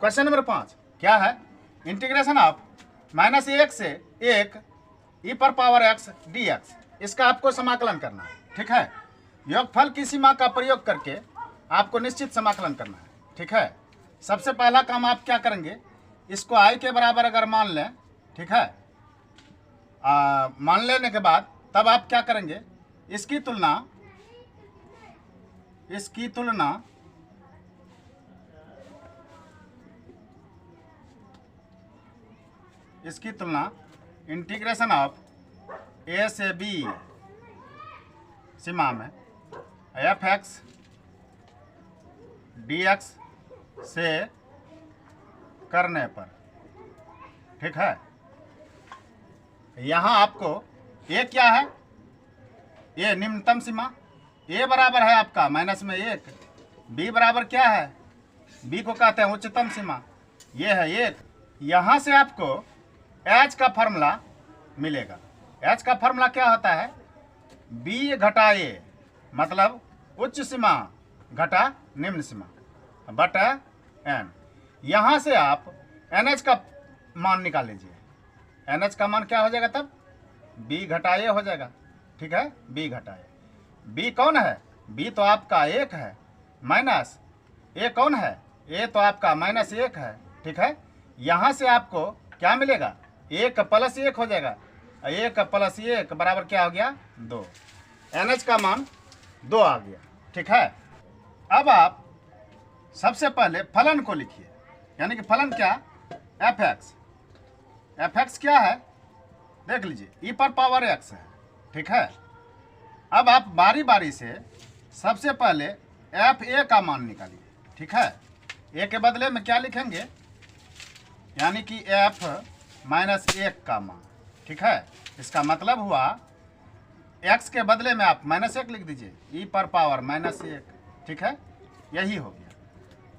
Question number 5 क्या है? Integration of -1 से 1 e पर पावर x dx, इसका आपको समाकलन करना है। ठीक है, योगफल की सीमा का प्रयोग करके आपको निश्चित समाकलन करना है। ठीक है, सबसे पहला काम आप क्या करेंगे, इसको i के बराबर अगर मान लें, ठीक है, मान लेने के बाद तब आप क्या करेंगे, इसकी तुलना इंटीग्रेशन ऑफ a से b सीमा में f(x) dx से करने पर, ठीक है, यहाँ आपको a क्या है, a निम्नतम सीमा, a बराबर है आपका -1, b बराबर क्या है, b को कहते हैं उच्चतम सीमा, ये है 1। यहाँ से आपको h का फॉर्मूला मिलेगा। h का फॉर्मूला क्या होता है, b घटा a, मतलब उच्च सीमा घटा निम्न सीमा बटा n। यहाँ से आप NH का मान निकाल लीजिए। NH का मान क्या हो जाएगा तब, b घटा a हो जाएगा। ठीक है, b घटा a, b कौन है, b तो आपका 1 है, माइनस a कौन है, a तो आपका -1 है। ठीक है, यहाँ से आपको क्या मिलेगा, 1 + 1 हो जाएगा, 1 + 1 बराबर क्या हो गया, 2। NH का मान 2 आ गया। ठीक है, अब आप सबसे पहले फलन को लिखिए, यानी कि फलन क्या, f(x) क्या है, देख लीजिए, e पर पावर x है। ठीक है, अब आप बारी बारी से सबसे पहले fa का मान निकालिए। ठीक है, a के बदले में क्या लिखेंगे, यानी कि f -1 का मान। ठीक है, इसका मतलब हुआ x के बदले में आप -1 लिख दीजिए, e पर पावर -1। ठीक है, यही हो गया।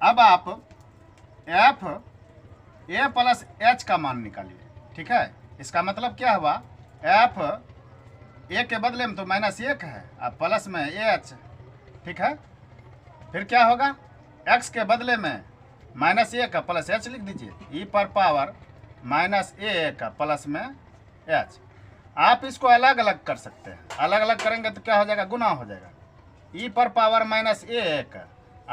अब आप fa + h का मान निकालिए। ठीक है, इसका मतलब क्या हुआ, f a के बदले में तो -1 है, अब प्लस में h। ठीक है, फिर क्या होगा, x के बदले में -1 + h लिख दीजिए, e पर पावर -1 प्लस में h। आप इसको अलग अलग कर सकते हैं, अलग अलग करेंगे तो क्या हो जाएगा, गुना हो जाएगा, e पर पावर -1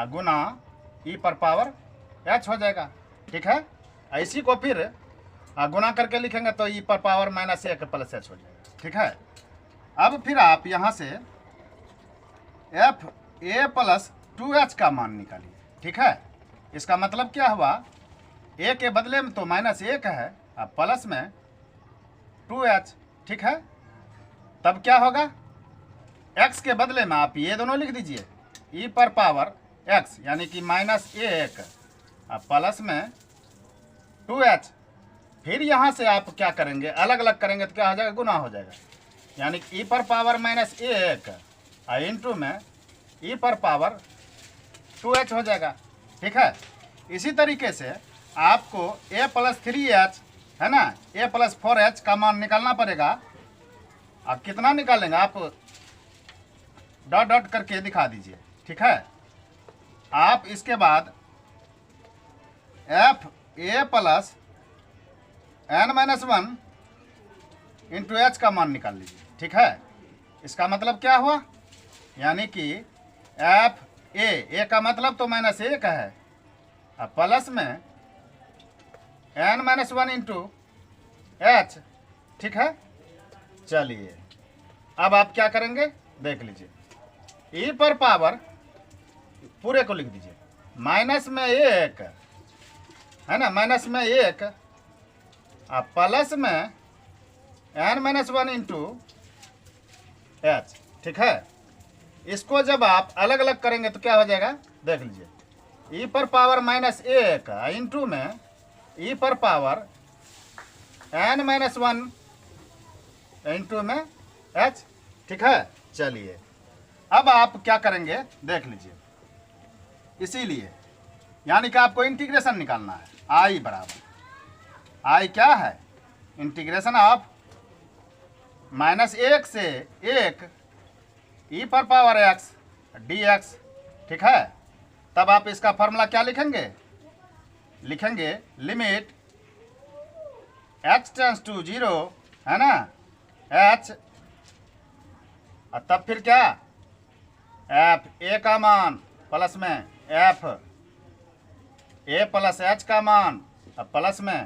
गुना e पर पावर h हो जाएगा। ठीक है, इसी को फिर गुना करके लिखेंगे तो e पर पावर -1 + h हो जाएगा। ठीक है, अब फिर आप यहाँ से fa + 2h का मान निकालिए। ठीक है, इसका मतलब क्या हुआ, a के बदले में तो -1 है, अब प्लस में 2h। ठीक है, तब क्या होगा, x के बदले में आप ये दोनों लिख दीजिए, e पर पावर x यानी कि -1 अब प्लस में 2h। फिर यहाँ से आप क्या करेंगे, अलग अलग करेंगे तो क्या हो जाएगा, गुना हो जाएगा, यानी कि e पर पावर -1 इंटू में e पर पावर 2h हो जाएगा। ठीक है, इसी तरीके से आपको a + 3h है ना, a + 4h का मान निकालना पड़ेगा। अब कितना निकालेंगे आप, डॉट डॉट करके दिखा दीजिए। ठीक है, आप इसके बाद fa + n-1 इंटू h का मान निकाल लीजिए। ठीक है, इसका मतलब क्या हुआ, यानी कि fa का मतलब तो -1 है, अब प्लस में n-1 इंटू h। ठीक है, चलिए अब आप क्या करेंगे, देख लीजिए, e पर पावर पूरे को लिख दीजिए, -1 है ना, -1 अब प्लस में n-1 इंटू h। ठीक है, इसको जब आप अलग अलग करेंगे तो क्या हो जाएगा, देख लीजिए, e पर पावर -1 इंटू में e पर पावर n-1 इंटू में h। ठीक है, चलिए अब आप क्या करेंगे, देख लीजिए, इसीलिए यानी कि आपको इंटीग्रेशन निकालना है, i बराबर, i क्या है, इंटीग्रेशन ऑफ -1 से 1 e पर पावर x dx। ठीक है, तब आप इसका फॉर्मूला क्या लिखेंगे, लिखेंगे लिमिट h टेंड्स टू 0, है ना, h, और तब फिर क्या, एफ ए का मान प्लस में एफ ए प्लस एच का मान प्लस में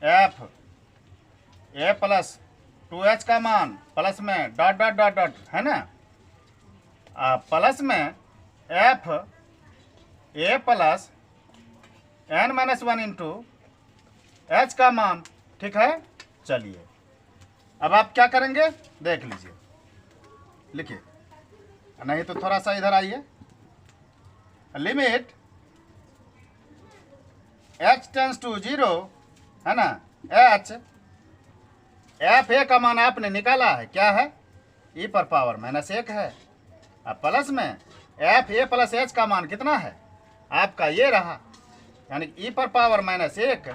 एफ ए प्लस 2h का मान प्लस में डॉट डॉट डॉट डॉट, है ना, प्लस में F A plus n-1 into H का मान। ठीक है, चलिए अब आप क्या करेंगे देख लीजिए, लिखिए, नहीं तो थोड़ा सा इधर आइए। लिमिट h टेंड्स टू 0, है ना, h एफ ए का मान आपने निकाला है, क्या है, e पर पावर -1 है, अब प्लस में एफ ए प्लस एच का मान कितना है आपका, ये रहा, यानी e पर पावर -1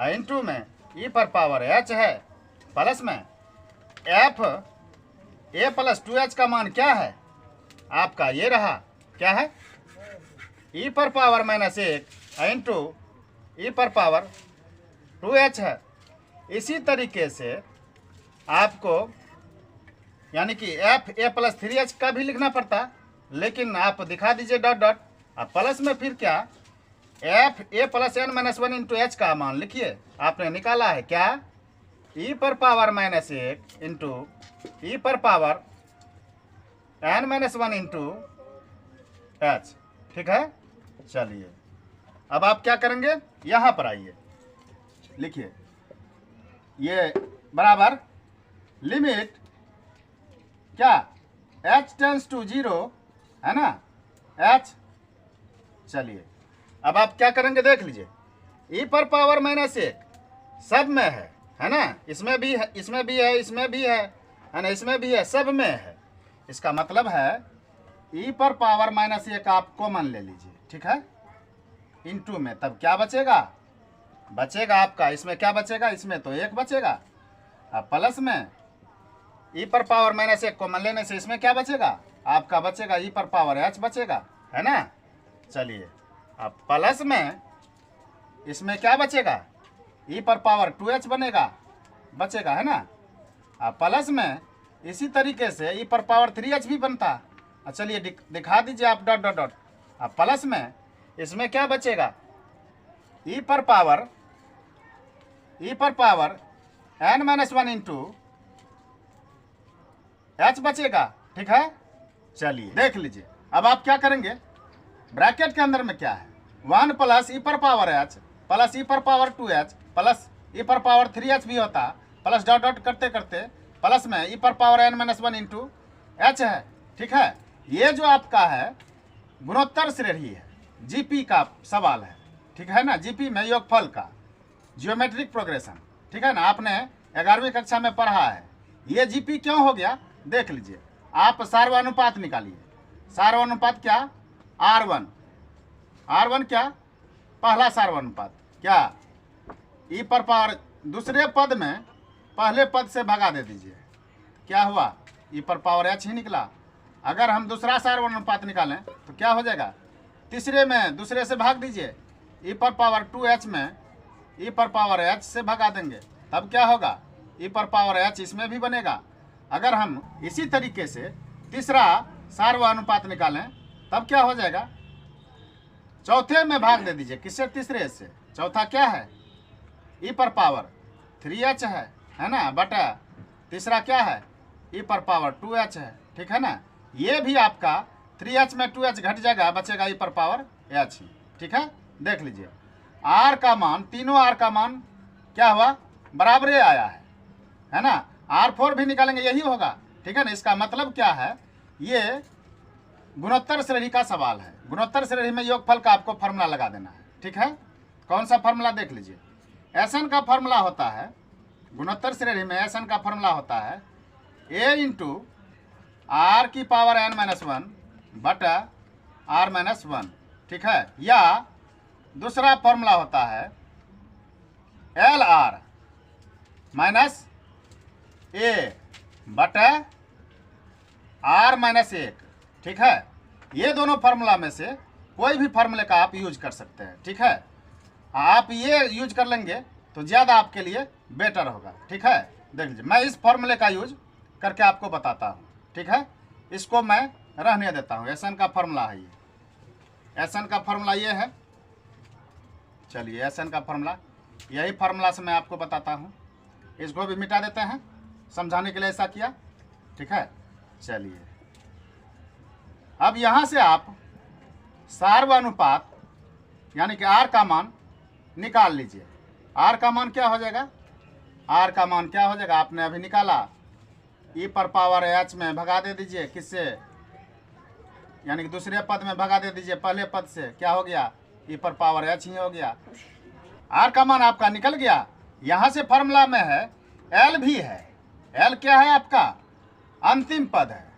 इंटू में e पर पावर h है, प्लस में एफ ए प्लस 2h का मान क्या है आपका, ये रहा, क्या है, e पर पावर -1 इंटू e पर पावर 2h है। इसी तरीके से आपको यानी कि एफ ए प्लस 3h का भी लिखना पड़ता, लेकिन आप दिखा दीजिए डॉट डॉट, अब प्लस में फिर क्या, F A plus n-1 into H का मान लिखिए, आपने निकाला है क्या, e पर पावर -1 इंटू e पर पावर n-1 इंटू एच। ठीक है, चलिए अब आप क्या करेंगे, यहाँ पर आइए, लिखिए, ये बराबर लिमिट क्या, h टेंड्स टू 0, है ना, h, चलिए अब आप क्या करेंगे देख लीजिए, e पर पावर -1 सब में है ना, इसमें भी है, इसमें भी है, इसमें भी है ना, इसमें भी है, सब में है, इसका मतलब है e पर पावर -1 आप कॉमन ले लीजिए, ठीक है, इंटू में, तब क्या बचेगा, बचेगा आपका, इसमें क्या बचेगा, इसमें तो 1 बचेगा, अब प्लस में e पर पावर -1 कॉमन लेने से इसमें क्या बचेगा आपका, बचेगा e पर पावर h बचेगा, है ना। चलिए अब प्लस में इसमें क्या बचेगा, e पर पावर 2h बचेगा, है ना, अब प्लस में इसी तरीके से e पर पावर 3h भी बनता। चलिए दिखा दीजिए आप डॉट डॉट डॉट, अब प्लस में इसमें क्या बचेगा, e पर पावर n-1 इंटू h बचेगा। ठीक है, चलिए देख लीजिए, अब आप क्या करेंगे, ब्रैकेट के अंदर में क्या है, 1 प्लस e पर पावर h प्लस e पर पावर 2h प्लस e पर पावर 3h भी होता, प्लस डॉट डॉट करते करते प्लस में e पर पावर n-1 इंटू h है। ठीक है, ये जो आपका है गुणोत्तर श्रेणी है, जीपी का सवाल है, ठीक है ना, जीपी में योगफल का जियोमेट्रिक प्रोग्रेशन, ठीक है ना, आपने 11वीं कक्षा में पढ़ा है। ये जीपी क्यों हो गया देख लीजिए, आप सार्वनुपात निकालिए, सार्वनुपात क्या, R1 क्या, पहला सार्वनुपात क्या, e पर पावर दूसरे पद में पहले पद से भगा दे दीजिए, क्या हुआ, e पर पावर h ही निकला। अगर हम दूसरा सार्वनुपात निकालें तो क्या हो जाएगा, तीसरे में दूसरे से भाग दीजिए, e पर पावर 2h में e पर पावर h से भगा देंगे, तब क्या होगा, e पर पावर h इसमें भी बनेगा। अगर हम इसी तरीके से तीसरा सार्वनुपात निकालें तब क्या हो जाएगा, चौथे में भाग दे दीजिए, किससे, तीसरे से, चौथा क्या है, e पर पावर 3h है ना, बटा तीसरा क्या है, e पर पावर 2h है। ठीक है ना, ये भी आपका 3h में 2h घट जाएगा, बचेगा e पर पावर h ही। ठीक है, देख लीजिए, r का मान, तीनों r का मान क्या हुआ, बराबर आया है ना, R4 भी निकालेंगे यही होगा। ठीक है ना, इसका मतलब क्या है, ये गुणोत्तर श्रेणी का सवाल है, गुणोत्तर श्रेणी में योगफल का आपको फार्मूला लगा देना है। ठीक है, कौन सा फार्मूला देख लीजिए, Sn का फार्मूला होता है, गुणोत्तर श्रेणी में Sn का फार्मूला होता है a इंटू r की पावर n-1 बटा r-1। ठीक है, या दूसरा फार्मूला होता है Lr माइनस a बटा r-1। ठीक है, ये दोनों फार्मूला में से कोई भी फार्मूले का आप यूज कर सकते हैं। ठीक है, आप ये यूज कर लेंगे तो ज़्यादा आपके लिए बेटर होगा। ठीक है, देख लीजिए मैं इस फॉर्मूले का यूज करके आपको बताता हूँ। ठीक है, इसको मैं रहने देता हूँ। एस एन का फॉर्मूला है ये, एस एन का फॉर्मूला ये है। चलिए एस एन का फॉर्मूला, यही फार्मूला से मैं आपको बताता हूँ। इसको भी मिटा देते हैं, समझाने के लिए ऐसा किया। ठीक है, चलिए अब यहाँ से आप सार्वनुपात यानी कि आर का मान निकाल लीजिए। आर का मान क्या हो जाएगा? आर का मान क्या हो जाएगा? आपने अभी निकाला, ई पर पावर एच में भगा दे दीजिए, किससे? यानी कि दूसरे पद में भगा दे दीजिए पहले पद से, क्या हो गया? ई पर पावर एच ही हो गया। आर का मान आपका निकल गया। यहाँ से फॉर्मूला में है एल भी है। एल क्या है आपका? अंतिम पद है।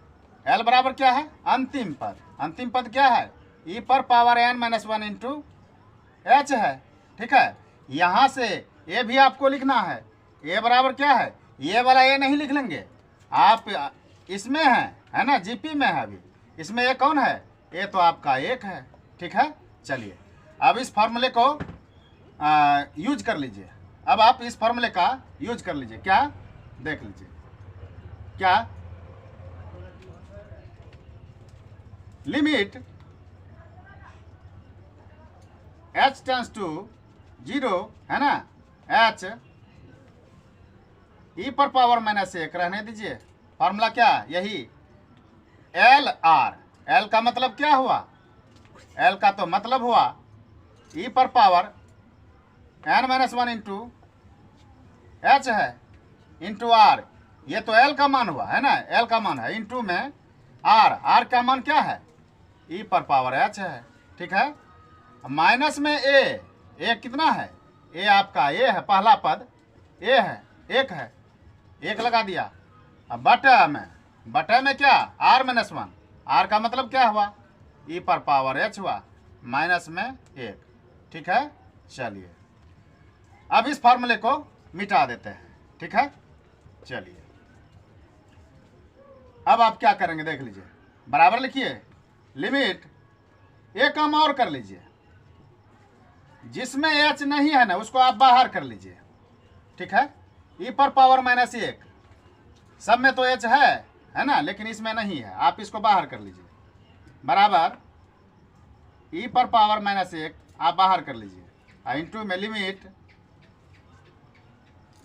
एल बराबर क्या है? अंतिम पद। अंतिम पद क्या है? ई पर power n minus one into h है। ठीक है, यहाँ से ए भी आपको लिखना है। ए बराबर क्या है? ये वाला ए नहीं लिख लेंगे आप, इसमें है ना, जीपी में है अभी। इसमें ए कौन है? ए तो आपका एक है। ठीक है, चलिए अब इस फॉर्मूले को यूज कर लीजिए। अब आप इस फॉर्मूले का यूज कर लीजिए। क्या? देख लीजिए क्या, लिमिट h टेंस टू 0 है ना, h ई पर पावर माइनस एक रहने दीजिए। फॉर्मूला क्या? यही एल आर। एल का मतलब क्या हुआ? एल का तो मतलब हुआ ई पर power n minus one into h है, इंटू आर। ये तो एल का मान हुआ है ना, एल का मान है, इंटू में आर। आर का मान क्या है? ई पर पावर एच है। ठीक है, माइनस में ए कितना है? ए आपका ए है, पहला पद ए है, एक है, एक लगा दिया। अब बटे में क्या? Are minus one. आर का मतलब क्या हुआ? ई पर पावर एच हुआ, माइनस में एक। ठीक है, चलिए अब इस फॉर्मूले को मिटा देते हैं। ठीक है, चलिए अब आप क्या करेंगे देख लीजिए। बराबर लिखिए, लिमिट एक काम और कर लीजिए, जिसमें एच नहीं है ना उसको आप बाहर कर लीजिए। ठीक है, ई पर पावर माइनस एक, सब में तो एच है ना, लेकिन इसमें नहीं है, आप इसको बाहर कर लीजिए। बराबर ई पर पावर माइनस एक आप बाहर कर लीजिए, इंटू में लिमिट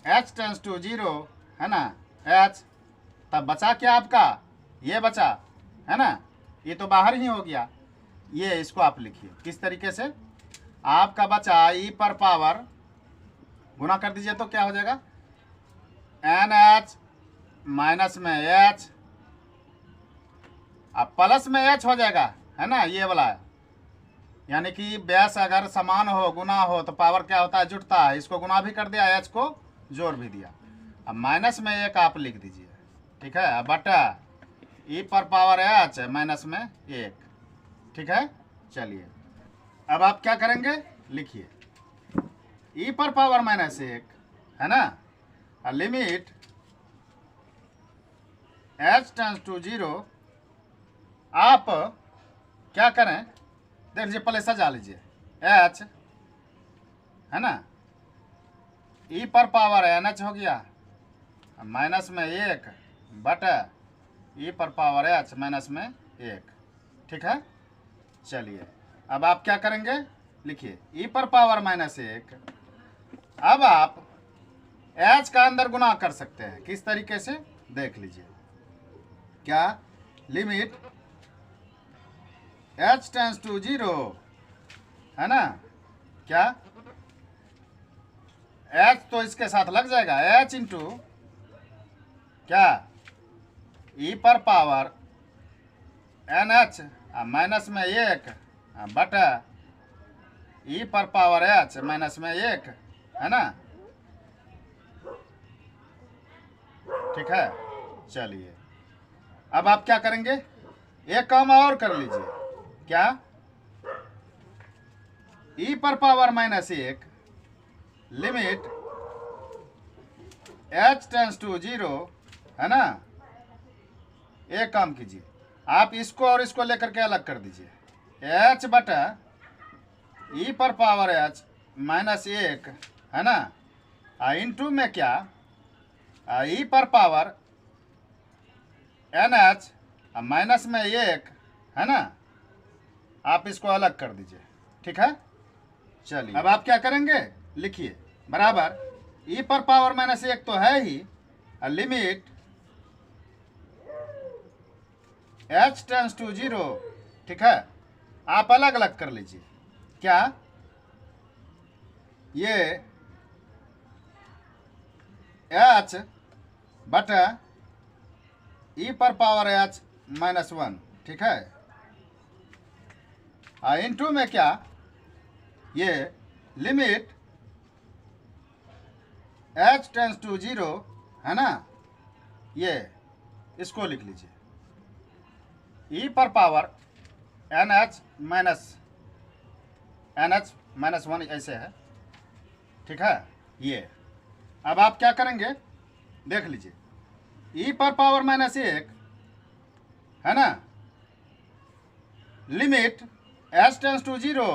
एच टेंस टू 0 है ना, एच। तब बचा क्या आपका? ये बचा है ना, ये तो बाहर ही हो गया। ये इसको आप लिखिए किस तरीके से? आपका बचा ई पर पावर, गुना कर दीजिए तो क्या हो जाएगा? एन एच माइनस में एच, अब प्लस में एच हो जाएगा है ना, ये वाला। यानी कि बेस अगर समान हो, गुना हो, तो पावर क्या होता है? जुटता है। इसको गुना भी कर दिया, एच को जोड़ भी दिया। अब माइनस में एक आप लिख दीजिए। ठीक है, अब बटा ई पर पावर एच माइनस में एक। ठीक है, चलिए अब आप क्या करेंगे? लिखिए ई पर पावर माइनस एक है ना, लिमिट एच टेंस टू 0। आप क्या करें देख लीजिए, पहले सजा लीजिए। एच है ना, ई पर पावर एन एच हो गया, माइनस में एक बटा ई पर पावर एच माइनस में एक। ठीक है, चलिए अब आप क्या करेंगे? लिखिए ई पर पावर माइनस एक। अब आप एच का अंदर गुना कर सकते हैं, किस तरीके से? देख लीजिए क्या, लिमिट एच टेंस टू 0 है ना, क्या एच तो इसके साथ लग जाएगा, एच इंटू क्या ई पर पावर एन एच माइनस में एक बटा ई पर पावर एच माइनस में एक है ना। ठीक है, चलिए अब आप क्या करेंगे? एक काम और कर लीजिए। क्या? ई पर पावर माइनस एक लिमिट एच टेंस टू 0 है ना। एक काम कीजिए, आप इसको और इसको लेकर के अलग कर दीजिए। एच बटा ई पर पावर एच माइनस 1 है ना, इंटू में क्या ई पर पावर NH माइनस में 1 है ना, आप इसको अलग कर दीजिए। ठीक है, चलिए अब आप क्या करेंगे, लिखिए बराबर ई पर पावर माइनस 1 तो है ही, लिमिट h टेंस टू 0। ठीक है, आप अलग अलग कर लीजिए, क्या ये h बटा ई पर पावर h माइनस 1। ठीक है, इंटू में क्या ये लिमिट h टेंस टू 0 है ना, ये इसको लिख लीजिए ई पर पावर NH माइनस 1 ऐसे है। ठीक है, ये अब आप क्या करेंगे देख लीजिए, ई पर पावर माइनस 1 है ना, limit h tends to 0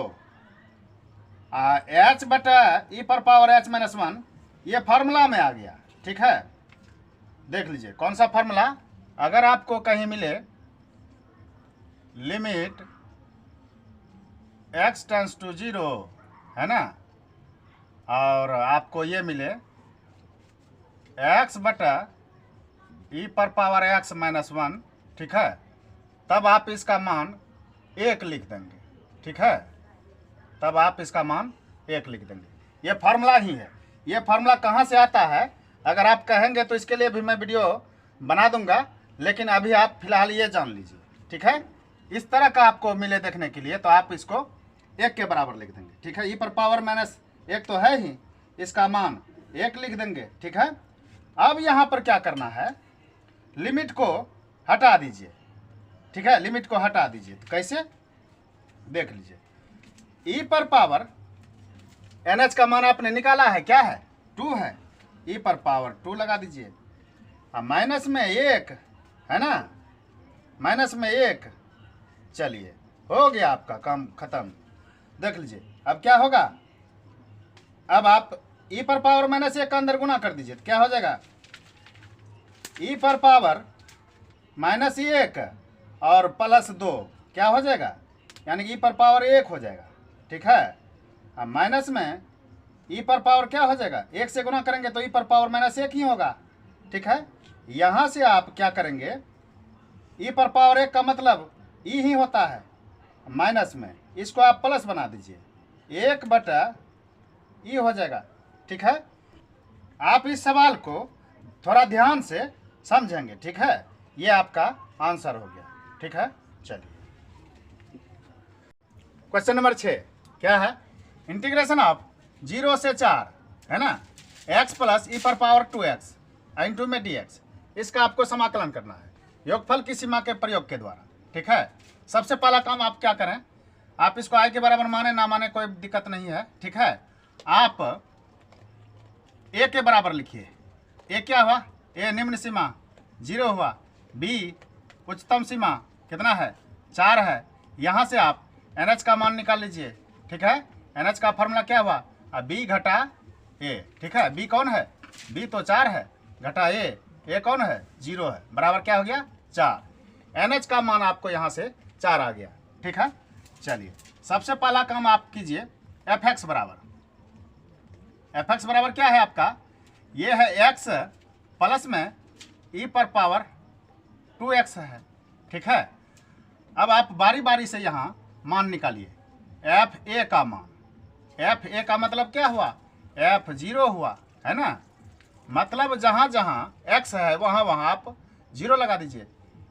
h बटा ई पर पावर h माइनस 1, ये फार्मूला में आ गया। ठीक है, देख लीजिए कौन सा फार्मूला, अगर आपको कहीं मिले लिमिट x टेंस टू 0 है ना, और आपको ये मिले x बटा ई पर पावर x माइनस 1, ठीक है, तब आप इसका मान 1 लिख देंगे। ठीक है, तब आप इसका मान 1 लिख देंगे। ये फार्मूला ही है। ये फार्मूला कहाँ से आता है अगर आप कहेंगे तो इसके लिए भी मैं वीडियो बना दूंगा, लेकिन अभी आप फिलहाल ये जान लीजिए। ठीक है, इस तरह का आपको मिले देखने के लिए तो आप इसको 1 के बराबर लिख देंगे। ठीक है, ई पर पावर माइनस 1 तो है ही, इसका मान 1 लिख देंगे। ठीक है, अब यहाँ पर क्या करना है, लिमिट को हटा दीजिए। ठीक है, लिमिट को हटा दीजिए। तो कैसे देख लीजिए, ई पर पावर NH का मान आपने निकाला है, क्या है 2 है, ई पर पावर 2 लगा दीजिए, माइनस में 1 है ना, माइनस में 1, चलिए हो गया आपका काम खत्म। देख लीजिए अब क्या होगा, अब आप ई पर पावर माइनस 1 का अंदर गुना कर दीजिए तो क्या हो जाएगा, ई पर पावर माइनस 1 और प्लस 2 क्या हो जाएगा, यानी कि ई पर पावर 1 हो जाएगा। ठीक है, अब माइनस में ई पर पावर क्या हो जाएगा, 1 से गुना करेंगे तो ई पर पावर माइनस 1 ही होगा। ठीक है, यहाँ से आप क्या करेंगे, ई पर पावर 1 का मतलब ई ही होता है, माइनस में इसको आप प्लस बना दीजिए, 1 बटा ई हो जाएगा। ठीक है, आप इस सवाल को थोड़ा ध्यान से समझेंगे। ठीक है, ये आपका आंसर हो गया। ठीक है, चलिए क्वेश्चन नंबर 6 क्या है, इंटीग्रेशन ऑफ 0 से 4 है ना, x प्लस ई पर पावर 2x इंटू में dx, इसका आपको समाकलन करना है योगफल की सीमा के प्रयोग के द्वारा। ठीक है, सबसे पहला काम आप क्या करें, आप इसको i के बराबर माने ना माने कोई दिक्कत नहीं है। ठीक है, आप a के बराबर लिखिए, a क्या हुआ, a निम्न सीमा 0 हुआ, b उच्चतम सीमा कितना है 4 है, यहाँ से आप NH का मान निकाल लीजिए। ठीक है, NH का फॉर्मूला क्या हुआ, b घटा a। ठीक है, b कौन है, b तो 4 है, घटा a कौन है 0 है, बराबर क्या हो गया 4। NH का मान आपको यहाँ से 4 आ गया। ठीक है, चलिए सबसे पहला काम आप कीजिए, fx बराबर क्या है आपका, ये है x प्लस में e पर पावर 2x है। ठीक है, अब आप बारी बारी से यहाँ मान निकालिए, fa का मान, fa का मतलब क्या हुआ, f0 हुआ है ना, मतलब जहाँ जहाँ x है वहाँ वहाँ आप 0 लगा दीजिए,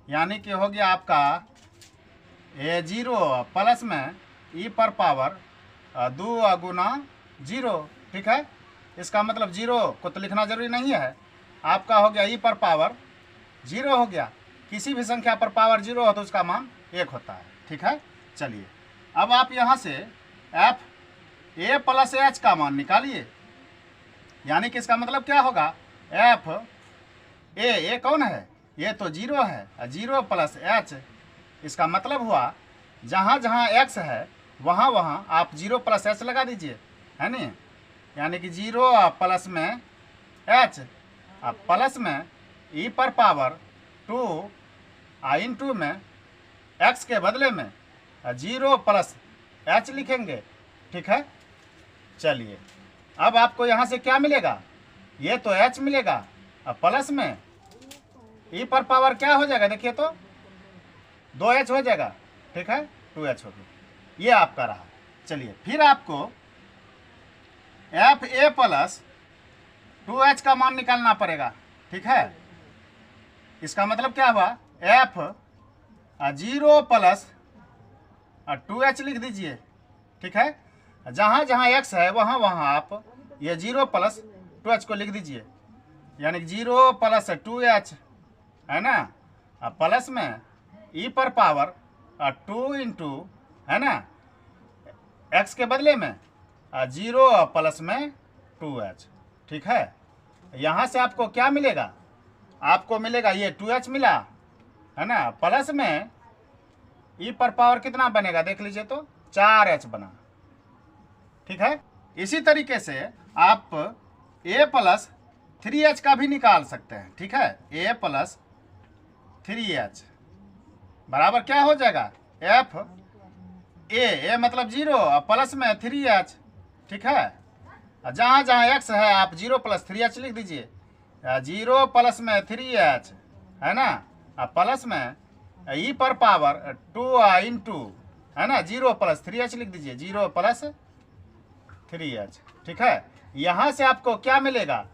यानी कि हो गया आपका a0 प्लस में e पर पावर 2 गुना 0। ठीक है, इसका मतलब 0 को तो लिखना जरूरी नहीं है, आपका हो गया e पर पावर 0 हो गया, किसी भी संख्या पर पावर 0 हो तो उसका मान 1 होता है। ठीक है, चलिए अब आप यहाँ से fa प्लस h का मान निकालिए, यानी कि इसका मतलब क्या होगा, a कौन है, ये तो 0 है, 0 प्लस h, इसका मतलब हुआ जहाँ जहाँ x है वहाँ वहाँ आप 0 प्लस h लगा दीजिए, है नी, यानी कि 0 प्लस में h प्लस में e पर पावर 2 इंटू में x के बदले में 0 प्लस h लिखेंगे। ठीक है, चलिए अब आपको यहाँ से क्या मिलेगा, ये तो h मिलेगा, अब प्लस में e पर पावर क्या हो जाएगा, देखिए तो 2h हो जाएगा। ठीक है, 2h हो गया, ये आपका रहा। चलिए फिर आपको एफ ए प्लस 2h का मान निकालना पड़ेगा। ठीक है, इसका मतलब क्या हुआ, एफ 0 प्लस 2h लिख दीजिए। ठीक है, जहाँ जहाँ x है वहाँ वहाँ आप ये 0 प्लस 2h को लिख दीजिए, यानी कि 0 प्लस 2h है ना, प्लस में e पर पावर 2 इंटू है ना x के बदले में 0 प्लस में 2h। ठीक है, यहाँ से आपको क्या मिलेगा, आपको मिलेगा ये 2h मिला है ना, प्लस में e पर पावर कितना बनेगा देख लीजिए तो 4h बना। ठीक है, इसी तरीके से आप a प्लस 3h का भी निकाल सकते हैं। ठीक है, a प्लस 3h बराबर क्या हो जाएगा, एफ ए मतलब 0 प्लस में 3h। ठीक है, जहाँ जहाँ x है आप 0 प्लस 3h लिख दीजिए, 0 प्लस में 3h है ना, प्लस में e पर पावर 2 इंटू है ना 0 प्लस 3h लिख दीजिए, 0 प्लस 3h। ठीक है, यहाँ से आपको क्या मिलेगा,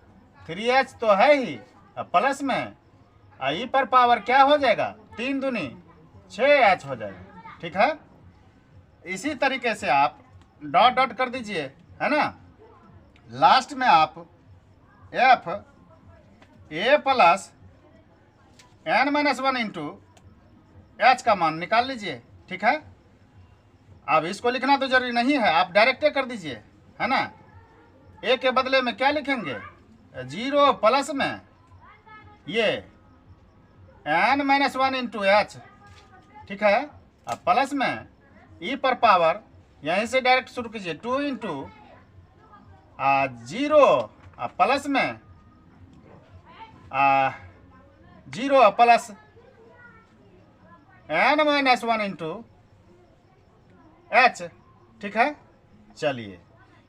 3h तो है ही, प्लस में e पर पावर क्या हो जाएगा, 3 दूनी 6h हो जाएगा। ठीक है, इसी तरीके से आप डॉट डॉट कर दीजिए है ना, लास्ट में आप F A plus n-1 into H का मान निकाल लीजिए। ठीक है, अब इसको लिखना तो जरूरी नहीं है, आप डायरेक्ट कर दीजिए है ना, ए के बदले में क्या लिखेंगे, 0 प्लस में ये n-1 इंटू एच। ठीक है, अब प्लस में e पर पावर यहीं से डायरेक्ट शुरू कीजिए, 2 इंटू 0 प्लस में 0 प्लस n-1 इंटू एच। ठीक है, चलिए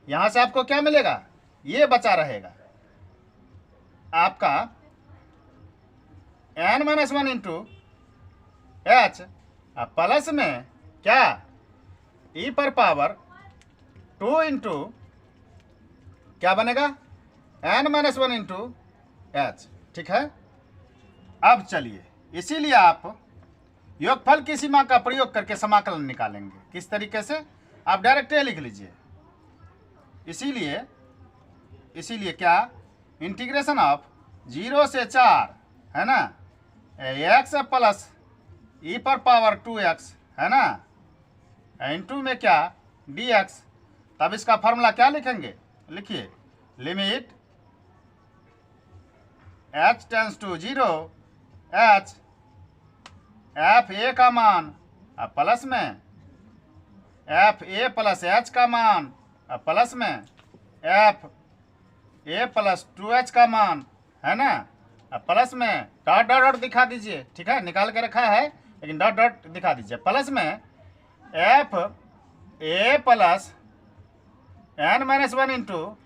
यहाँ से आपको क्या मिलेगा, ये बचा रहेगा आपका n-1 इंटू एच प्लस में क्या, e पर पावर 2 इंटू क्या बनेगा, n-1 इंटू एच। ठीक है, अब चलिए इसीलिए आप योगफल की सीमा का प्रयोग करके समाकलन निकालेंगे। किस तरीके से, आप डायरेक्ट लिख लीजिए। इसीलिए क्या, इंटीग्रेशन ऑफ 0 से 4 है ना, x प्लस e पर पावर 2x है ना, इंटू में क्या dx। तब इसका फॉर्मूला क्या लिखेंगे, लिखिए, limit h tends to 0 h f a का मान प्लस में एफ ए प्लस एच का मान प्लस में एफ ए प्लस 2h का मान है ना, प्लस में डॉट डॉट डॉट दिखा दीजिए। ठीक है, निकाल के रखा है लेकिन डॉट डॉट दिखा दीजिए, प्लस में F A plus n-1 into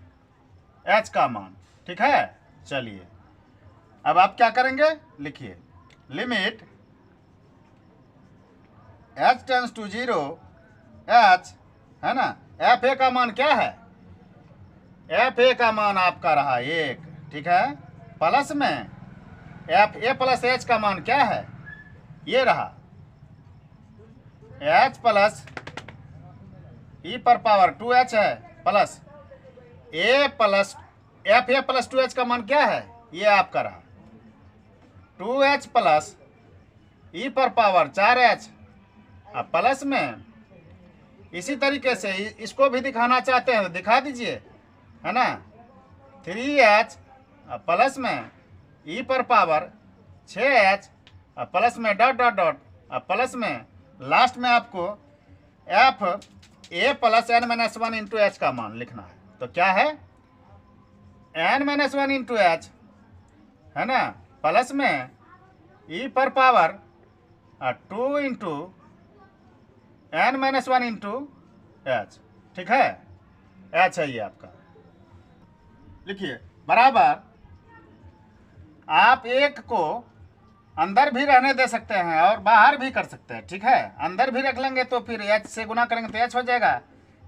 H का मान। ठीक है, चलिए अब आप क्या करेंगे, लिखिए, limit h tends to 0 h है ना, एफ ए का मान क्या है, एफ ए का मान आपका रहा 1। ठीक है, प्लस में एफ ए प्लस एच का मान क्या है, ये रहा h प्लस e पर पावर 2h है, plus A plus F A plus 2h का मान क्या है, ये आपका रहा 2h प्लस e पर पावर 4h प्लस में। इसी तरीके से इसको भी दिखाना चाहते हैं तो दिखा दीजिए है ना, 3h प्लस में e पर पावर 6h प्लस में डॉट डॉट डॉट प्लस में लास्ट में आपको F A plus n-1 into H का मान लिखना है। तो क्या है n-1 इंटू एच, है ना, प्लस में e पर power 2 into n-1 into H, ठीक है, एच है ये आपका। लिखिए बराबर, आप एक को अंदर भी रहने दे सकते हैं और बाहर भी कर सकते हैं, ठीक है। अंदर भी रख लेंगे तो फिर एच से गुना करेंगे तो एच हो जाएगा,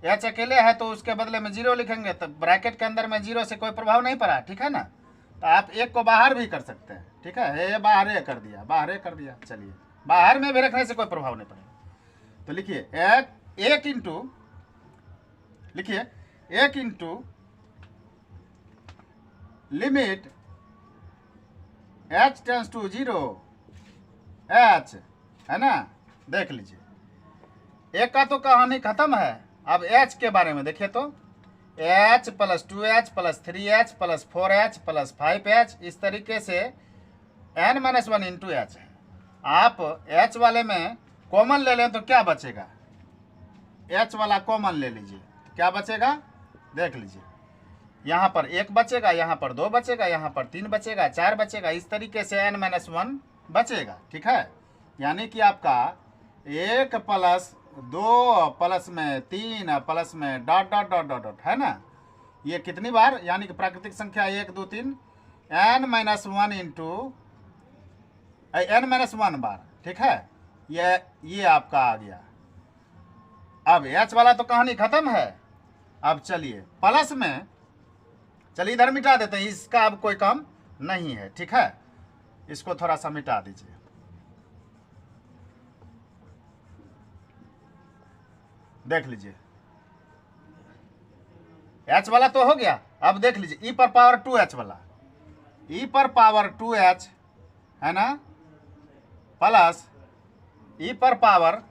एच अकेले है तो उसके बदले में 0 लिखेंगे तो ब्रैकेट के अंदर में 0 से कोई प्रभाव नहीं पड़ा, ठीक है ना। तो आप एक को बाहर भी कर सकते हैं, ठीक है, ये बाहर कर दिया, बाहर कर दिया, चलिए बाहर में भी रखने से कोई प्रभाव नहीं पड़ेगा। तो लिखिए एक इंटू, लिखिए 1 into limit h tends to 0 h, है ना। देख लीजिए एक का तो कहानी खत्म है। अब h के बारे में देखिए तो h plus 2h plus 3h plus 4h plus 5h, इस तरीके से n-1 इंटू एच है। आप h वाले में कॉमन ले लें तो क्या बचेगा, h वाला कॉमन ले लीजिए, क्या बचेगा देख लीजिए, यहाँ पर 1 बचेगा, यहाँ पर 2 बचेगा, यहाँ पर 3 बचेगा, 4 बचेगा, इस तरीके से n-1 बचेगा, ठीक है। यानी कि आपका 1 प्लस 2 प्लस में 3 प्लस में dot dot dot dot dot, है ना। ये कितनी बार, यानी कि प्राकृतिक संख्या 1 2 3 n-1 इंटू n-1 बार, ठीक है। ये आपका आ गया। अब h वाला तो कहानी खत्म है। अब चलिए प्लस में, चलिए इधर मिटा देते हैं, इसका अब कोई काम नहीं है, ठीक है। इसको थोड़ा सा मिटा दीजिए। देख लीजिए h वाला तो हो गया। अब देख लीजिए e पर पावर 2h वाला, e पर पावर 2h, है ना, प्लस e पर पावर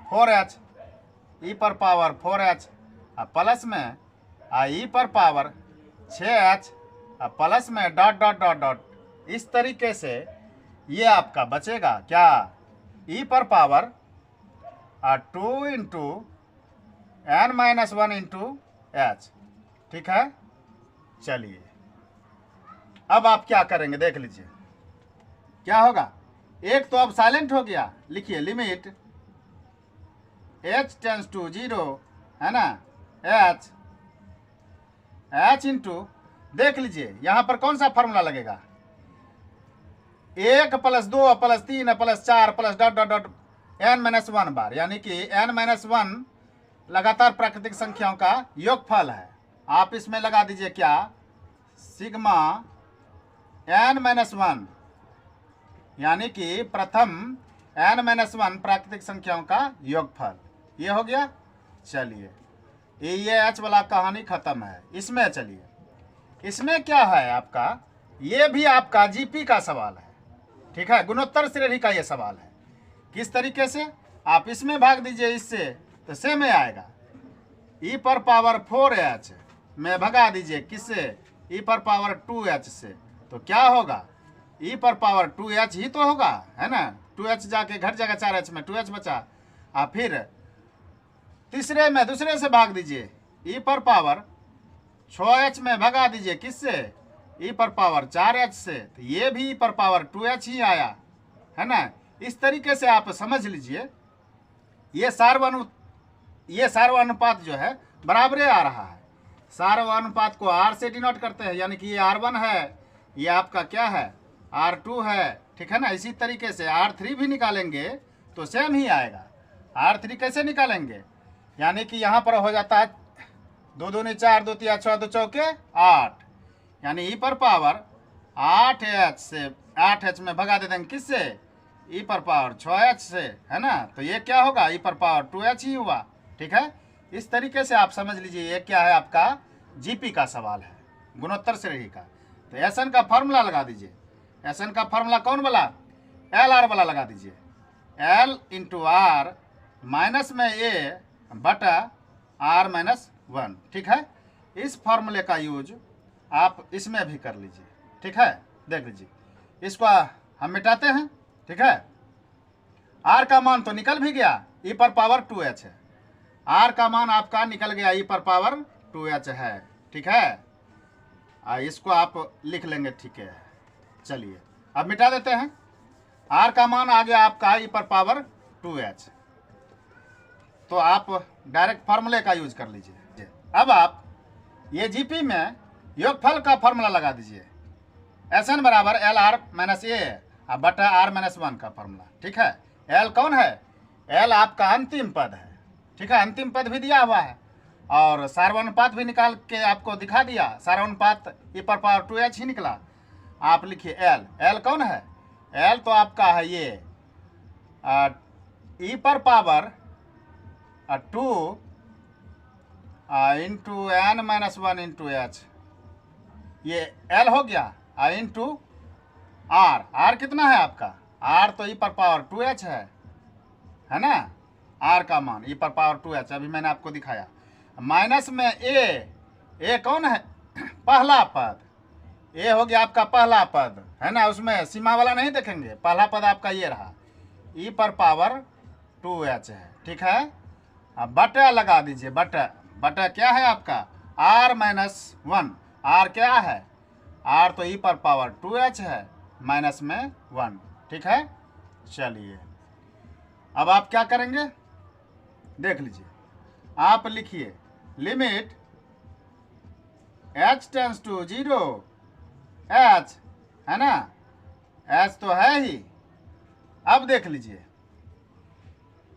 4h, e पर पावर 4h, प्लस में e पर पावर 6h, प्लस में डॉट डॉट डॉट डॉट, इस तरीके से ये आपका बचेगा क्या, e पर power 2 into n-1 into H, ठीक है। चलिए अब आप क्या करेंगे देख लीजिए क्या होगा। एक तो अब साइलेंट हो गया, लिखिए लिमिट h टेंस टू 0, है ना, h इंटू, देख लीजिए यहाँ पर कौन सा फॉर्मूला लगेगा, 1 plus 2 plus 3 plus 4 plus dot dot dot n-1 बार, यानी कि n-1 लगातार प्राकृतिक संख्याओं का योगफल है। आप इसमें लगा दीजिए क्या, सिग्मा n-1, यानी कि प्रथम n-1 प्राकृतिक संख्याओं का योगफल, ये हो गया। चलिए ये h वाला कहानी खत्म है। इसमें चलिए, इसमें क्या है आपका, ये भी आपका जीपी का सवाल है, ठीक है, गुणोत्तर श्रेणी का ये सवाल है। किस तरीके से, आप इसमें भाग दीजिए इससे तो सेम ही आएगा, e पर पावर 4h में भगा दीजिए किससे, e पर पावर 2h से, तो क्या होगा, e पर पावर 2h ही तो होगा, है ना। 2h जाके घर जाएगा 4h में 2h बचा, और फिर तीसरे में दूसरे से भाग दीजिए, e पर पावर 6h में भगा दीजिए किससे, e पर पावर 4h से, तो ये भी e पर पावर 2h ही आया, है ना। इस तरीके से आप समझ लीजिए ये सार्वनुपात जो है बराबरे आ रहा है। सार्वनुपात को r से डिनोट करते हैं, यानी कि ये r1 है, ये आपका क्या है r2 है, ठीक है ना। इसी तरीके से r3 भी निकालेंगे तो सेम ही आएगा। r3 कैसे निकालेंगे, यानी कि यहाँ पर हो जाता है 2 दूनी 4, 2 तिया 6, 2 चौके 8, यानी e पर पावर 8h से 8h में भगा दे देंगे किससे, e पर पावर 6h से, है ना। तो ये क्या होगा, e पर पावर 2h ही हुआ, ठीक है। इस तरीके से आप समझ लीजिए ये क्या है, आपका जीपी का सवाल है, गुणोत्तर श्रेणी का। तो एसएन का फॉर्मूला लगा दीजिए। एसएन का फॉर्मूला कौन वाला, एल आर वाला लगा दीजिए, एल इंटू आर माइनस में ए बटा r-1, ठीक है। इस फॉर्मूले का यूज आप इसमें भी कर लीजिए, ठीक है। देख लीजिए इसको हम मिटाते हैं, ठीक है। r का मान तो निकल भी गया, e पर पावर 2h है, आर का मान आपका निकल गया ई पर पावर 2h है, ठीक है। इसको आप लिख लेंगे, ठीक है। चलिए अब मिटा देते हैं। आर का मान आ गया आपका ई पर पावर 2h। तो आप डायरेक्ट फार्मूले का यूज कर लीजिए। अब आप ये जीपी में योगफल का फार्मूला लगा दीजिए। एस एन बराबर एल आर माइनस ए बटा आर माइनस 1 का फार्मूला, ठीक है। एल कौन है? एल आपका अंतिम पद है, ठीक है। अंतिम पद भी दिया हुआ है और सार्वनुपात भी निकाल के आपको दिखा दिया। सार्वनुपात ई पर पावर 2h ही निकला। आप लिखिए एल। एल कौन है? एल तो आपका है ये ई पर power 2 into n minus 1 into h, ये एल हो गया इंटू आर। आर कितना है आपका? आर तो ई पर पावर 2h है ना। आर का मान ई पर पावर 2h अभी मैंने आपको दिखाया। माइनस में ए कौन है? पहला पद। ए हो गया आपका पहला पद, है ना। उसमें सीमा वाला नहीं देखेंगे, पहला पद आपका ये रहा, ई पर पावर 2h है, ठीक है। अब बटा लगा दीजिए। बटा बटा क्या है आपका? Are minus 1। आर क्या है? आर तो ई पर पावर 2h है माइनस में 1, ठीक है। चलिए अब आप क्या करेंगे देख लीजिए। आप लिखिए limit h tends to 0, h है ना, h तो है ही। अब देख लीजिए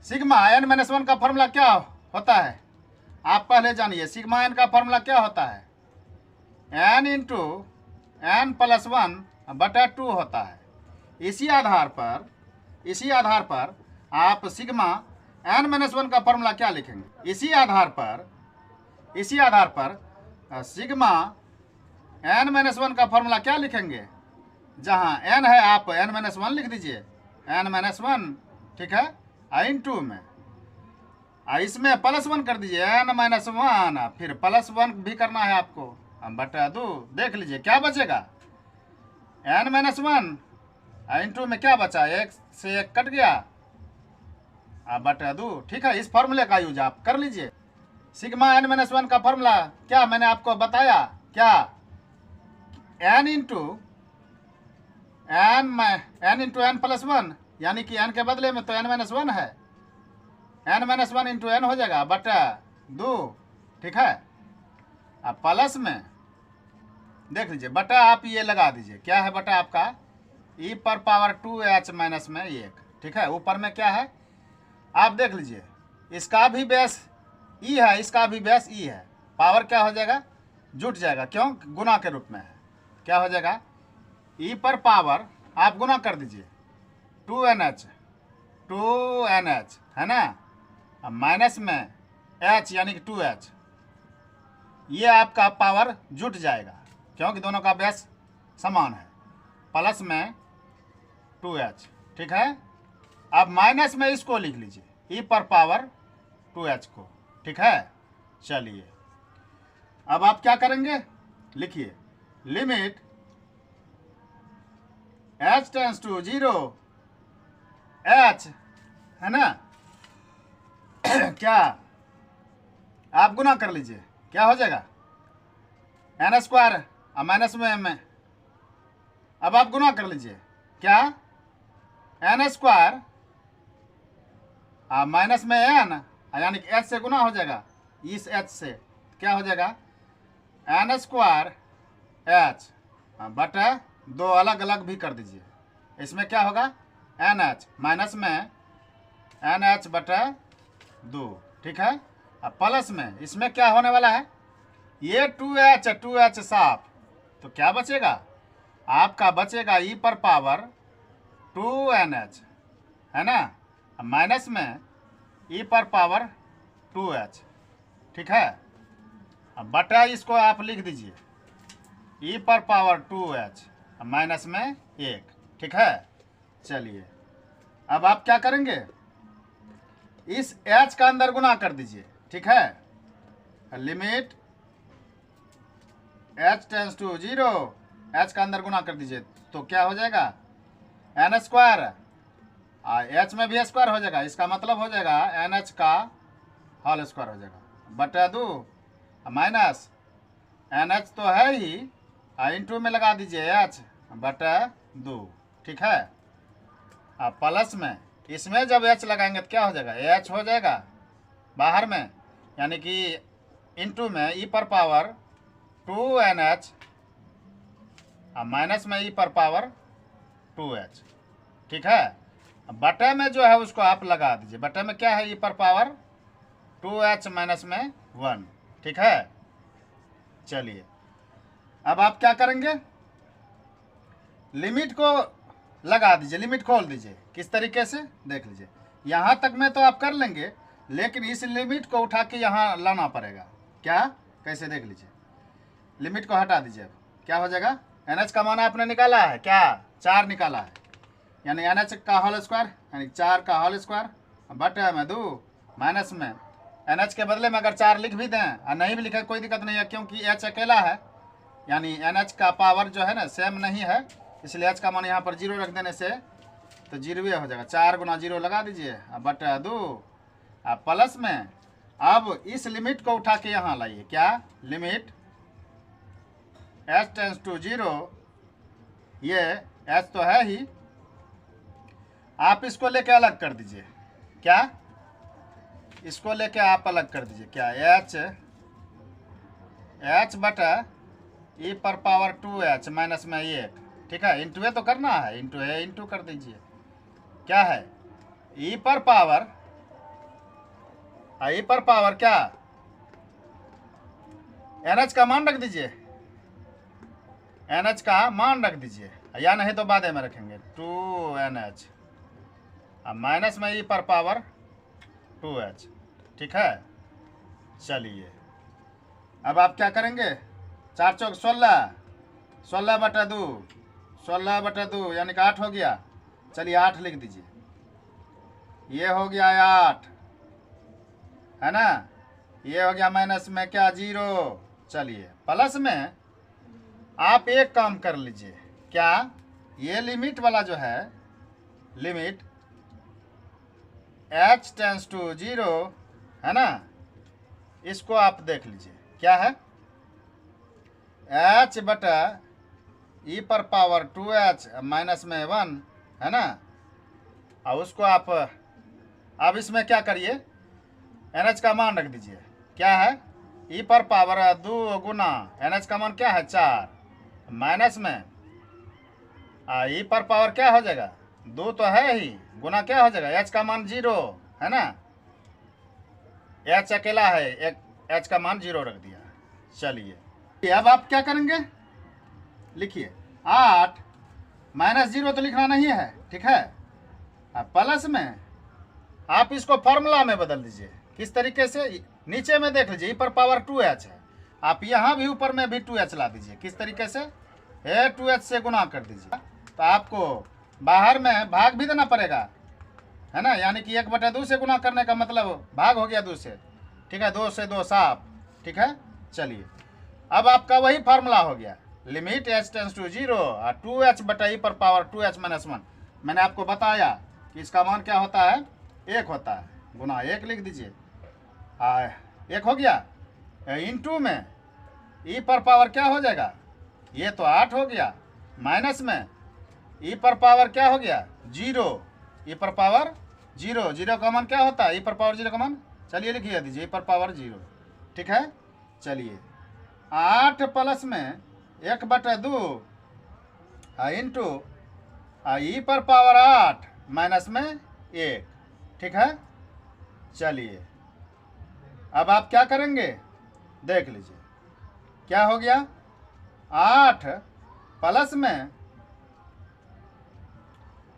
सिग्मा n माइनस 1 का फॉर्मूला क्या होता है? आप पहले जानिए सिग्मा n का फॉर्मूला क्या होता है? n इंटू n प्लस 1 बटा 2 होता है। इसी आधार पर आप सिग्मा n माइनस 1 का फॉर्मूला क्या लिखेंगे? इसी आधार पर सिग्मा n माइनस 1 का फॉर्मूला क्या लिखेंगे? जहाँ n है आप n माइनस 1 लिख दीजिए, n माइनस 1, ठीक है। इंटू में इसमें प्लस 1 कर दीजिए, n माइनस 1, फिर प्लस 1 भी करना है आपको, बटा 2। देख लीजिए क्या बचेगा, n माइनस 1 इंटू में क्या बचा? 1 से 1 कट गया, बटा 2, ठीक है। इस फॉर्मूले का यूज आप कर लीजिए। सिग्मा n माइनस 1 का फॉर्मूला क्या मैंने आपको बताया? क्या? n इंटू n प्लस 1, यानी कि n के बदले में तो n माइनस 1 है, n माइनस 1 इंटू n हो जाएगा बटा 2, ठीक है। अब प्लस में देख लीजिए बटा आप ये लगा दीजिए। क्या है बटा आपका? ई पर पावर 2h माइनस में 1, ठीक है। ऊपर में क्या है आप देख लीजिए, इसका भी बेस ई है, इसका भी बेस ई है। पावर क्या हो जाएगा? जुट जाएगा, क्यों? गुना के रूप में है। क्या हो जाएगा? ई पर पावर आप गुना कर दीजिए 2nh है ना, माइनस में h यानी कि 2h, ये आपका पावर जुट जाएगा क्योंकि दोनों का बेस समान है। प्लस में 2h, ठीक है। अब माइनस में इसको लिख लीजिए, ई पर पावर 2h को, ठीक है। चलिए अब आप क्या करेंगे लिखिए limit h tends to 0, h है ना क्या आप गुना कर लीजिए, क्या हो जाएगा? n स्क्वायर माइनस में m। अब आप गुना कर लीजिए, क्या? n स्क्वायर माइनस में n यानी कि h से गुना हो जाएगा, इस h से क्या हो जाएगा? n स्क्वायर h बटा 2 अलग अलग भी कर दीजिए। इसमें क्या होगा? NH माइनस में NH बटा 2, ठीक है। अब प्लस में इसमें क्या होने वाला है? ये 2h साफ, तो क्या बचेगा आपका? बचेगा ई पर पावर 2NH, है ना, माइनस में ई पर पावर 2h, ठीक है। अब बटा इसको आप लिख दीजिए ई पर पावर 2h माइनस में 1, ठीक है। चलिए अब आप क्या करेंगे? इस h का अंदर गुना कर दीजिए, ठीक है। Limit h tends to 0, h का अंदर गुना कर दीजिए तो क्या हो जाएगा? n स्क्वायर h में भी स्क्वायर हो जाएगा, इसका मतलब हो जाएगा NH का होल स्क्वायर हो जाएगा बटा 2 माइनस NH तो है ही इंटू में लगा दीजिए H बटा 2, ठीक है। अब प्लस में इसमें जब H लगाएंगे तो क्या हो जाएगा, H हो जाएगा बाहर में, यानी कि इंटू में e पर पावर 2NH माइनस में e पर पावर 2H, ठीक है। बटे में जो है उसको आप लगा दीजिए, बटे में क्या है e पर पावर 2H माइनस में 1, ठीक है। चलिए अब आप क्या करेंगे, लिमिट को लगा दीजिए, लिमिट खोल दीजिए। किस तरीके से देख लीजिए, यहाँ तक में तो आप कर लेंगे, लेकिन इस लिमिट को उठा के यहाँ लाना पड़ेगा। क्या, कैसे देख लीजिए, लिमिट को हटा दीजिए। अब क्या हो जाएगा, NH का मान आपने निकाला है क्या, 4 निकाला है, यानी NH का होल स्क्वायर यानी 4 का होल स्क्वायर बटे में 2 माइनस में NH के बदले में अगर 4 लिख भी दें और नहीं भी लिखे कोई दिक्कत नहीं है, क्योंकि H अकेला है, यानी NH का पावर जो है ना सेम नहीं है, इसलिए H का मान यहाँ पर 0 रख देने से तो 0 हो जाएगा। 4 गुना 0 लगा दीजिए अब बटा 2 अब प्लस में अब इस लिमिट को उठा के यहाँ लाइए। क्या, लिमिट H टेंस टू 0, ये H तो है ही, आप इसको लेके अलग कर दीजिए। क्या, इसको लेके आप अलग कर दीजिए। क्या, H बटा e पर पावर 2H माइनस में 1, ठीक है। इंटू ए तो करना है, इंटू ए इंटू कर दीजिए। क्या है, e पर पावर क्या, NH का मान रख दीजिए, NH का मान रख दीजिए, या नहीं तो बाद में रखेंगे 2NH माइनस में e पर पावर 2H, ठीक है। चलिए अब आप क्या करेंगे, 4 चौक 16, 16 बटा 2, 16 बटा 2 यानी कि 8 हो गया। चलिए 8 लिख दीजिए, ये हो गया 8, है ना, ये हो गया माइनस में क्या 0। चलिए प्लस में आप एक काम कर लीजिए। क्या, ये लिमिट वाला जो है, लिमिट H टेंस टू 0 है ना, इसको आप देख लीजिए। क्या है, H बटा e पर पावर 2H माइनस में 1 है ना, और उसको आप अब इसमें क्या करिए, NH का मान रख दीजिए। क्या है, e पर पावर 2 गुना NH का मान क्या है 4 माइनस में e पर पावर क्या हो जाएगा 2 तो है ही, गुना क्या हो जाएगा H का मान 0 है ना, H अकेला है, एक H का मान 0 रख दिया। चलिए अब आप क्या करेंगे, लिखिए 8 माइनस 0 तो लिखना नहीं है, ठीक है। अब प्लस में आप इसको फॉर्मूला में बदल दीजिए। किस तरीके से, नीचे में देख लीजिए e पर पावर 2H है, आप यहाँ भी ऊपर में भी 2H ला दीजिए। किस तरीके से, 2H से गुना कर दीजिए, तो आपको बाहर में भाग भी देना पड़ेगा, है ना, यानी कि 1 बटा 2 से गुना करने का मतलब भाग हो गया 2 से, ठीक है, 2 से 2 साफ, ठीक है। चलिए अब आपका वही फार्मूला हो गया, लिमिट H टेंस टू 0 और 2H बटा e पर पावर 2H माइनस 1। मैंने आपको बताया कि इसका मान क्या होता है, 1 होता है, गुना 1 लिख दीजिए, 1 हो गया, इंटू में e पर पावर क्या हो जाएगा, ये तो 8 हो गया, माइनस में e पर पावर क्या हो गया 0, e पर पावर 0, 0 का मान क्या होता है, e पर पावर 0 का मान, चलिए लिखिए दीजिए e पर पावर 0, ठीक है। चलिए 8 प्लस में 1 बटा 2 इंटू e पर पावर 8 माइनस में 1, ठीक है। चलिए अब आप क्या करेंगे, देख लीजिए, क्या हो गया, 8 प्लस में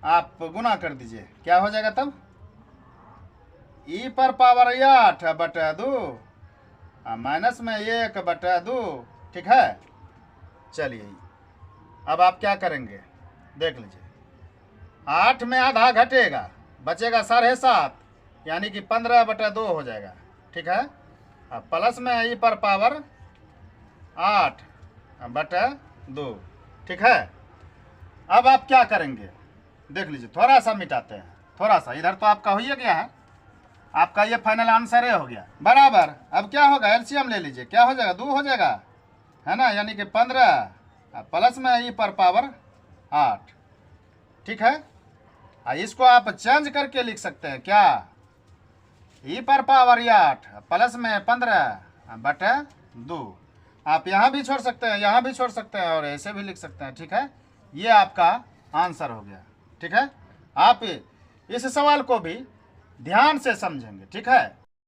आप गुना कर दीजिए, क्या हो जाएगा तब, e पर पावर 8 बटा 2 माइनस में 1 बटा 2, ठीक है। चलिए अब आप क्या करेंगे, देख लीजिए, 8 में आधा घटेगा, बचेगा 7.5, यानी कि 15 बटा 2 हो जाएगा, ठीक है। अब प्लस में e पर पावर 8 बटा 2, ठीक है। अब आप क्या करेंगे, देख लीजिए, थोड़ा सा मिटाते हैं, थोड़ा सा, इधर तो आपका हो ही गया है, आपका ये फाइनल आंसर है, हो गया बराबर। अब क्या होगा, एलसीएम ले लीजिए, क्या हो जाएगा, 2 हो जाएगा, है ना, यानी कि 15 प्लस में ई पर पावर 8, ठीक है। इसको आप चेंज करके लिख सकते हैं, क्या, ई पर पावर 8 प्लस में 15 बटे 2। आप यहाँ भी छोड़ सकते हैं, यहाँ भी छोड़ सकते हैं, और ऐसे भी लिख सकते हैं, ठीक है। ये आपका आंसर हो गया, ठीक है। आप इस सवाल को भी ध्यान से समझेंगे, ठीक है।